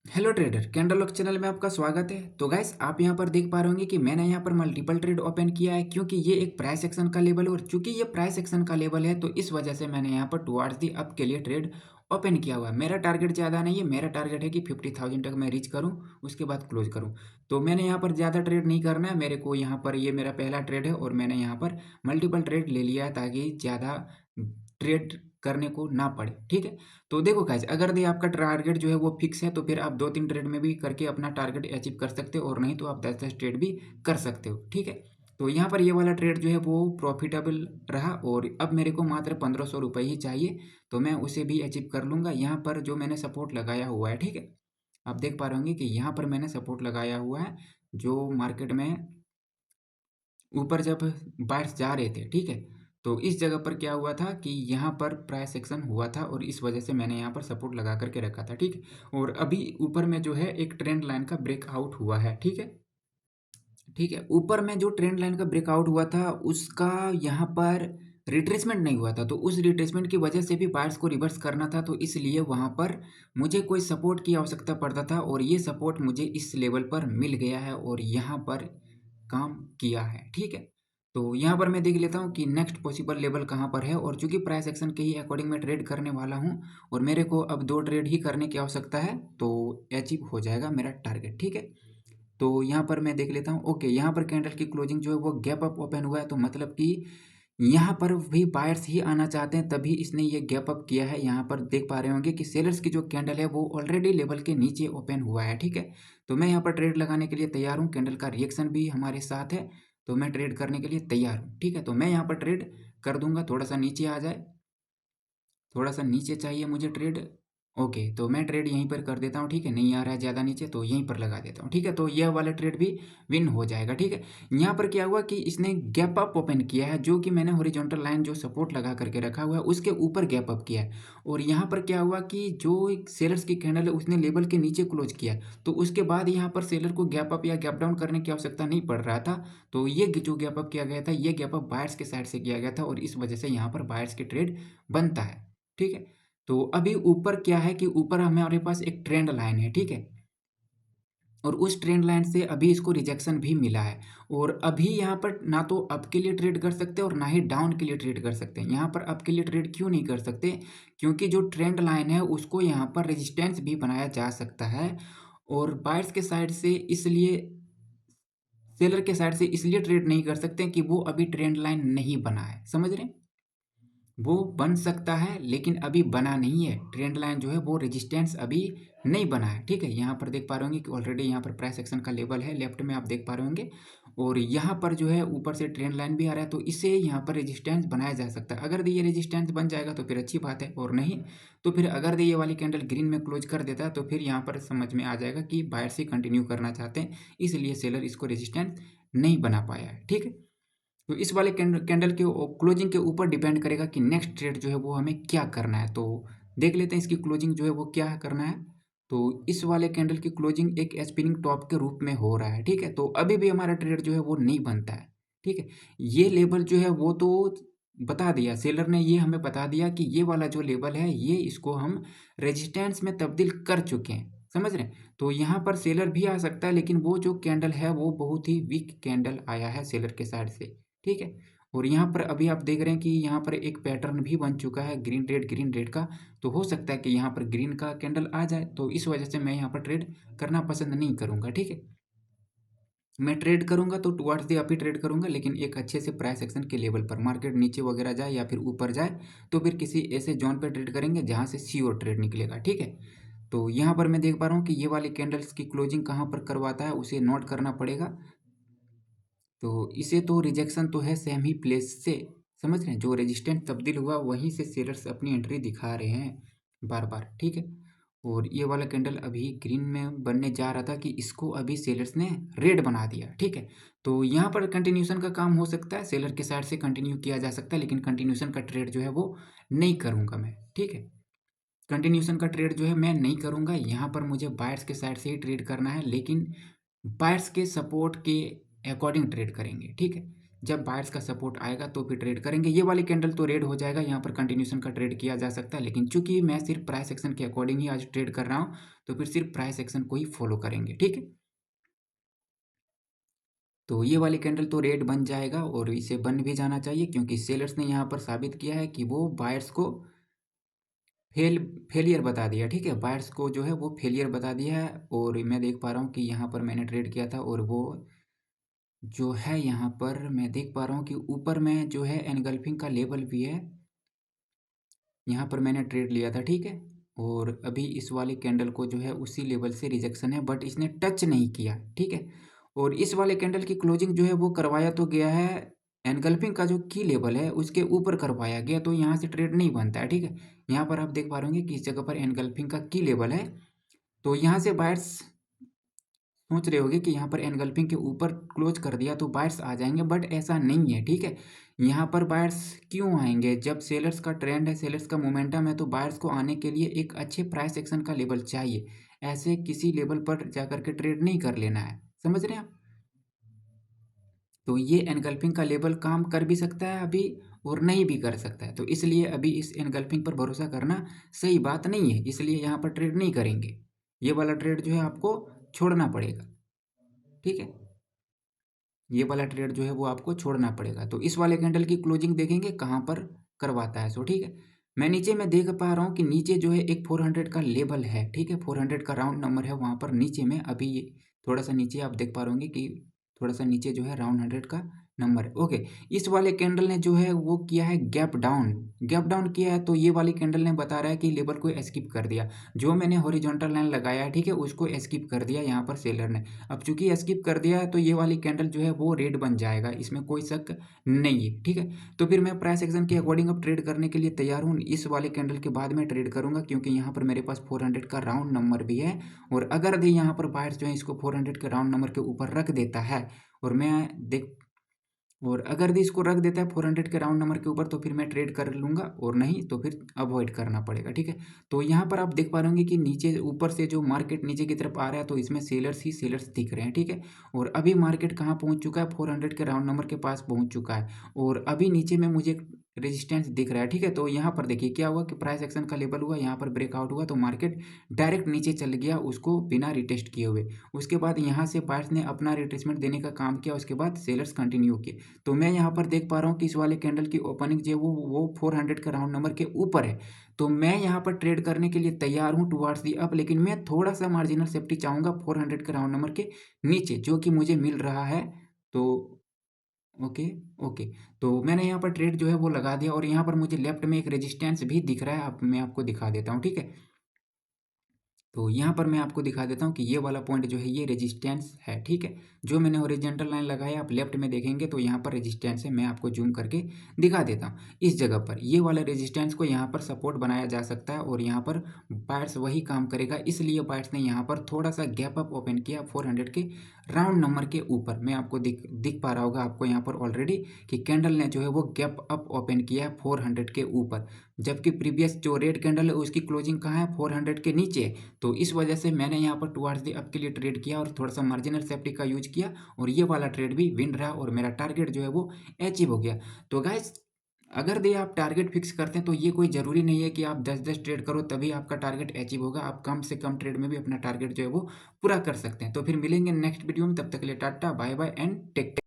Hello trader, candle lock channel में आपका स्वागत है। तो गाइस, आप यहां पर देख पा रहे होंगे कि मैंने यहां पर मल्टीपल ट्रेड ओपन किया है, क्योंकि ये एक प्राइस एक्शन का लेवल है और चूंकि ये प्राइस एक्शन का लेवल है तो इस वजह से मैंने यहां पर टुवर्ड्स दी अप के लिए ट्रेड ओपन किया हुआ है। मेरा टारगेट ज़्यादा नहीं है, मेरा टारगेट है कि 50,000 तक मैं रीच करूं, उसके बाद क्लोज करूं। तो मैंने यहाँ पर ज़्यादा ट्रेड नहीं करना है, मेरे को यहाँ पर ये मेरा पहला ट्रेड है और मैंने यहाँ पर मल्टीपल ट्रेड ले लिया है ताकि ज़्यादा ट्रेड करने को ना पड़े। ठीक है, तो देखो गाइस, अगर दे आपका टारगेट जो है वो फिक्स है तो फिर आप 2-3 ट्रेड में भी करके अपना टारगेट अचीव कर सकते हो, और नहीं तो आप 10-10 ट्रेड भी कर सकते हो। ठीक है, तो यहाँ पर ये वाला ट्रेड जो है वो प्रॉफिटेबल रहा और अब मेरे को मात्र 1500 रुपये ही चाहिए, तो मैं उसे भी अचीव कर लूँगा। यहाँ पर जो मैंने सपोर्ट लगाया हुआ है, ठीक है, आप देख पा रहे होंगे कि यहाँ पर मैंने सपोर्ट लगाया हुआ है, जो मार्केट में ऊपर जब बाइट्स जा रहे थे, ठीक है, तो इस जगह पर क्या हुआ था कि यहाँ पर प्राइस एक्शन हुआ था और इस वजह से मैंने यहाँ पर सपोर्ट लगा करके रखा था। ठीक है, और अभी ऊपर में जो है एक ट्रेंड लाइन का ब्रेकआउट हुआ है। ठीक है, ठीक है, ऊपर में जो ट्रेंड लाइन का ब्रेकआउट हुआ था उसका यहाँ पर रिट्रेसमेंट नहीं हुआ था, तो उस रिट्रेसमेंट की वजह से भी बायर्स को रिवर्स करना था, तो इसलिए वहाँ पर मुझे कोई सपोर्ट की आवश्यकता पड़ता था और ये सपोर्ट मुझे इस लेवल पर मिल गया है और यहाँ पर काम किया है। ठीक है, तो यहाँ पर मैं देख लेता हूँ कि नेक्स्ट पॉसिबल लेवल कहाँ पर है, और चूंकि प्राइस एक्शन के ही अकॉर्डिंग मैं ट्रेड करने वाला हूँ और मेरे को अब 2 ट्रेड ही करने की आवश्यकता है तो अचीव हो जाएगा मेरा टारगेट। ठीक है, तो यहाँ पर मैं देख लेता हूँ। ओके, यहाँ पर कैंडल की क्लोजिंग जो है वो गैप अप ओपन हुआ है, तो मतलब कि यहाँ पर भी बायर्स ही आना चाहते हैं, तभी इसने ये गैप अप किया है। यहाँ पर देख पा रहे होंगे कि सेलर्स की जो कैंडल है वो ऑलरेडी लेवल के नीचे ओपन हुआ है। ठीक है, तो मैं यहाँ पर ट्रेड लगाने के लिए तैयार हूँ, कैंडल का रिएक्शन भी हमारे साथ है, तो मैं ट्रेड करने के लिए तैयार हूँ। ठीक है, तो मैं यहाँ पर ट्रेड कर दूंगा, थोड़ा सा नीचे आ जाए, थोड़ा सा नीचे चाहिए मुझे ट्रेड। ओके, तो मैं ट्रेड यहीं पर कर देता हूँ। ठीक है, नहीं आ रहा है ज़्यादा नीचे तो यहीं पर लगा देता हूँ। ठीक है, तो यह वाला ट्रेड भी विन हो जाएगा। ठीक है, यहाँ पर क्या हुआ कि इसने गैप अप ओपन किया है, जो कि मैंने हॉरिजॉन्टल लाइन जो सपोर्ट लगा करके रखा हुआ है उसके ऊपर गैप अप किया है, और यहाँ पर क्या हुआ कि जो एक सेलर्स की कैंडल है उसने लेवल के नीचे क्लोज किया है, तो उसके बाद यहाँ पर सेलर को गैप अप या गैप डाउन करने की आवश्यकता नहीं पड़ रहा था। तो ये जो गैप अप किया गया था ये गैप अप बायर्स के साइड से किया गया था और इस वजह से यहाँ पर बायर्स के ट्रेड बनता है। ठीक है, तो अभी ऊपर क्या है कि ऊपर हमारे पास एक ट्रेंड लाइन है। ठीक है, और उस ट्रेंड लाइन से अभी इसको रिजेक्शन भी मिला है, और अभी यहाँ पर ना तो अप के लिए ट्रेड कर सकते और ना ही डाउन के लिए ट्रेड कर सकते हैं। यहाँ पर अप के लिए ट्रेड क्यों नहीं कर सकते, क्योंकि जो ट्रेंड लाइन है उसको यहाँ पर रेजिस्टेंस भी बनाया जा सकता है, और बायर्स के साइड से इसलिए, सेलर के साइड से इसलिए ट्रेड नहीं कर सकते कि वो अभी ट्रेंड लाइन नहीं बना है। समझ रहे हैं, वो बन सकता है लेकिन अभी बना नहीं है। ट्रेंड लाइन जो है वो रेजिस्टेंस अभी नहीं बना है। ठीक है, यहाँ पर देख पा रहे होंगे कि ऑलरेडी यहाँ पर प्राइस एक्शन का लेवल है, लेफ्ट में आप देख पा रहे होंगे, और यहाँ पर जो है ऊपर से ट्रेंड लाइन भी आ रहा है, तो इसे यहाँ पर रेजिस्टेंस बनाया जा सकता है। अगर ये रेजिस्टेंस बन जाएगा तो फिर अच्छी बात है, और नहीं तो फिर अगर ये वाली कैंडल ग्रीन में क्लोज कर देता है तो फिर यहाँ पर समझ में आ जाएगा कि बायर से कंटिन्यू करना चाहते हैं, इसलिए सेलर इसको रेजिस्टेंस नहीं बना पाया है। ठीक है, तो इस वाले कैंडल के क्लोजिंग के ऊपर डिपेंड करेगा कि नेक्स्ट ट्रेड जो है वो हमें क्या करना है। तो देख लेते हैं इसकी क्लोजिंग जो है वो क्या करना है। तो इस वाले कैंडल की क्लोजिंग एक स्पिनिंग टॉप के रूप में हो रहा है। ठीक है, तो अभी भी हमारा ट्रेड जो है वो नहीं बनता है। ठीक है, ये लेवल जो है वो तो बता दिया, सेलर ने ये हमें बता दिया कि ये वाला जो लेवल है ये इसको हम रेजिस्टेंस में तब्दील कर चुके हैं। समझ रहे हैं, तो यहाँ पर सेलर भी आ सकता है, लेकिन वो जो कैंडल है वो बहुत ही वीक कैंडल आया है सेलर के साइड से। ठीक है, और यहाँ पर अभी आप देख रहे हैं कि यहाँ पर एक पैटर्न भी बन चुका है ग्रीन रेड का, तो हो सकता है कि यहाँ पर ग्रीन का कैंडल आ जाए, तो इस वजह से मैं यहाँ पर ट्रेड करना पसंद नहीं करूँगा। ठीक है, मैं ट्रेड करूँगा तो towards the up he trade करूँगा, लेकिन एक अच्छे से प्राइस एक्शन के लेवल पर, मार्केट नीचे वगैरह जाए या फिर ऊपर जाए तो फिर किसी ऐसे जोन पर ट्रेड करेंगे जहाँ से श्योर ट्रेड निकलेगा। ठीक है, तो यहाँ पर मैं देख पा रहा हूँ कि ये वाली कैंडल्स की क्लोजिंग कहाँ पर करवाता है उसे नोट करना पड़ेगा। तो इसे तो रिजेक्शन तो है सेम ही प्लेस से, समझ रहे हैं, जो रेजिस्टेंट तब्दील हुआ वहीं से सेलर्स अपनी एंट्री दिखा रहे हैं बार बार। ठीक है, और ये वाला कैंडल अभी ग्रीन में बनने जा रहा था कि इसको अभी सेलर्स ने रेड बना दिया। ठीक है, तो यहाँ पर कंटिन्यूशन का काम हो सकता है, सेलर के साइड से कंटिन्यू किया जा सकता है, लेकिन कंटिन्यूशन का ट्रेड जो है वो नहीं करूँगा मैं। ठीक है, कंटिन्यूशन का ट्रेड जो है मैं नहीं करूँगा, यहाँ पर मुझे बायर्स के साइड से ही ट्रेड करना है, लेकिन बायर्स के सपोर्ट के अकॉर्डिंग ट्रेड करेंगे। ठीक है, जब बायर्स का सपोर्ट आएगा तो फिर ट्रेड करेंगे। ये वाली कैंडल तो रेड हो जाएगा, यहाँ पर कंटिन्यूशन का ट्रेड किया जा सकता है, लेकिन चूंकि मैं सिर्फ प्राइस एक्शन के अकॉर्डिंग ही आज ट्रेड कर रहा हूँ तो फिर सिर्फ प्राइस एक्शन को ही फॉलो करेंगे, ठीक है। तो ये वाली कैंडल तो रेड बन जाएगा और इसे बन भी जाना चाहिए, क्योंकि सेलर्स ने यहाँ पर साबित किया है कि वो बायर्स को फेलियर बता दिया, ठीक है। बायर्स को जो है वो फेलियर बता दिया है। और मैं देख पा रहा हूँ कि यहाँ पर मैंने ट्रेड किया था और वो जो है यहाँ पर मैं देख पा रहा हूँ कि ऊपर में जो है एनगल्फिंग का लेवल भी है, यहाँ पर मैंने ट्रेड लिया था, ठीक है। और अभी इस वाले कैंडल को जो है उसी लेवल से रिजेक्शन है, बट इसने टच नहीं किया, ठीक है। और इस वाले कैंडल की क्लोजिंग जो है वो करवाया तो गया है, एनगल्फिंग का जो की लेवल है उसके ऊपर करवाया गया, तो यहाँ से ट्रेड नहीं बनता है, ठीक है। यहाँ पर आप देख पा रहे होंगे कि इस जगह पर एनगल्फिंग का की लेवल है, तो यहाँ से बायर्स सोच रहे होगे कि यहाँ पर एनगल्फिंग के ऊपर क्लोज कर दिया तो बायर्स आ जाएंगे, बट ऐसा नहीं है, ठीक है। यहाँ पर बायर्स क्यों आएंगे? जब सेलर्स का ट्रेंड है, सेलर्स का मोमेंटम है, तो बायर्स को आने के लिए एक अच्छे प्राइस एक्शन का लेवल चाहिए। ऐसे किसी लेवल पर जाकर के ट्रेड नहीं कर लेना है, समझ रहे हैं आप। तो ये एनगल्फिंग का लेवल काम कर भी सकता है अभी और नहीं भी कर सकता है, तो इसलिए अभी इस एनगल्फिंग पर भरोसा करना सही बात नहीं है, इसलिए यहाँ पर ट्रेड नहीं करेंगे। ये वाला ट्रेड जो है आपको छोड़ना पड़ेगा, ठीक है। ये वाला ट्रेड जो है वो आपको छोड़ना पड़ेगा। तो इस वाले कैंडल की क्लोजिंग देखेंगे कहाँ पर करवाता है, सो ठीक है। मैं नीचे में देख पा रहा हूँ कि नीचे जो है एक 400 का लेवल है, ठीक है। 400 का राउंड नंबर है, वहाँ पर नीचे में अभी थोड़ा सा नीचे आप देख पा रहे होंगे कि थोड़ा सा नीचे जो है राउंड 100 का नंबर है, ओके। इस वाले कैंडल ने जो है वो किया है गैप डाउन किया है, तो ये वाली कैंडल ने बता रहा है कि लेवल को स्किप कर दिया। जो मैंने हॉरिजॉन्टल लाइन लगाया है, ठीक है, उसको स्किप कर दिया यहाँ पर सेलर ने। अब चूंकि स्किप कर दिया है तो ये वाली कैंडल जो है वो रेड बन जाएगा, इसमें कोई शक नहीं है, ठीक है। तो फिर मैं प्राइस एक्शन के अकॉर्डिंग अब ट्रेड करने के लिए तैयार हूँ। इस वाले कैंडल के बाद मैं ट्रेड करूंगा, क्योंकि यहाँ पर मेरे पास 400 का राउंड नंबर भी है। और अगर भी यहाँ पर बायर्स जो है इसको 400 के राउंड नंबर के ऊपर रख देता है और मैं देख और अगर भी इसको रख देता है 400 के राउंड नंबर के ऊपर, तो फिर मैं ट्रेड कर लूँगा, और नहीं तो फिर अवॉइड करना पड़ेगा, ठीक है। तो यहाँ पर आप देख पा रहे होंगे कि नीचे ऊपर से जो मार्केट नीचे की तरफ आ रहा है, तो इसमें सेलर्स ही सेलर्स दिख रहे हैं, ठीक है। और अभी मार्केट कहाँ पहुँच चुका है? 400 के राउंड नंबर के पास पहुँच चुका है, और अभी नीचे में मुझे रेजिस्टेंस दिख रहा है, ठीक है। तो यहाँ पर देखिए क्या हुआ कि प्राइस एक्शन का लेवल हुआ, यहाँ पर ब्रेकआउट हुआ, तो मार्केट डायरेक्ट नीचे चल गया उसको बिना रिटेस्ट किए हुए। उसके बाद यहाँ से बायर्स ने अपना रिट्रेसमेंट देने का काम किया, उसके बाद सेलर्स कंटिन्यू किए। तो मैं यहाँ पर देख पा रहा हूँ कि इस वाले कैंडल की ओपनिंग जो है वो 400 के राउंड नंबर के ऊपर है। तो मैं यहाँ पर ट्रेड करने के लिए तैयार हूँ टुवार्ड्स दी अप, लेकिन मैं थोड़ा सा मार्जिनल सेफ्टी चाहूँगा 400 के राउंड नंबर के नीचे, जो कि मुझे मिल रहा है। तो ओके, ओके। तो मैंने यहाँ पर ट्रेड जो है वो लगा दिया, और यहाँ पर मुझे लेफ्ट में एक रेजिस्टेंस भी दिख रहा है, अब मैं आपको दिखा देता हूँ, ठीक है। तो यहाँ पर मैं आपको दिखा देता हूँ कि ये वाला पॉइंट जो है ये रेजिस्टेंस है, ठीक है। जो मैंने हॉरिजॉन्टल लाइन लगाया, आप लेफ्ट में देखेंगे तो यहाँ पर रेजिस्टेंस है, मैं आपको जूम करके दिखा देता हूँ। इस जगह पर ये वाला रेजिस्टेंस को यहाँ पर सपोर्ट बनाया जा सकता है, और यहाँ पर बायर्स वही काम करेगा, इसलिए बायर्स ने यहाँ पर थोड़ा सा गैप अप ओपन किया 400 के राउंड नंबर के ऊपर। मैं आपको दिख पा रहा होगा आपको यहाँ पर ऑलरेडी कि कैंडल ने जो है वो गैप अप ओपन किया है 400 के ऊपर, जबकि प्रीवियस जो रेड कैंडल है उसकी क्लोजिंग कहाँ है? 400 के नीचे है। तो इस वजह से मैंने यहाँ पर टुवार्ड्स दी अप के लिए ट्रेड किया, और थोड़ा सा मार्जिनल सेफ्टी का यूज किया, और ये वाला ट्रेड भी विन रहा, और मेरा टारगेट जो है वो अचीव हो गया। तो गाइस, अगर दे आप टारगेट फिक्स करते हैं तो ये कोई ज़रूरी नहीं है कि आप 10-10 ट्रेड करो तभी आपका टारगेट अचीव होगा। आप कम से कम ट्रेड में भी अपना टारगेट जो है वो पूरा कर सकते हैं। तो फिर मिलेंगे नेक्स्ट वीडियो में, तब तक के लिए tata bye bye and take care.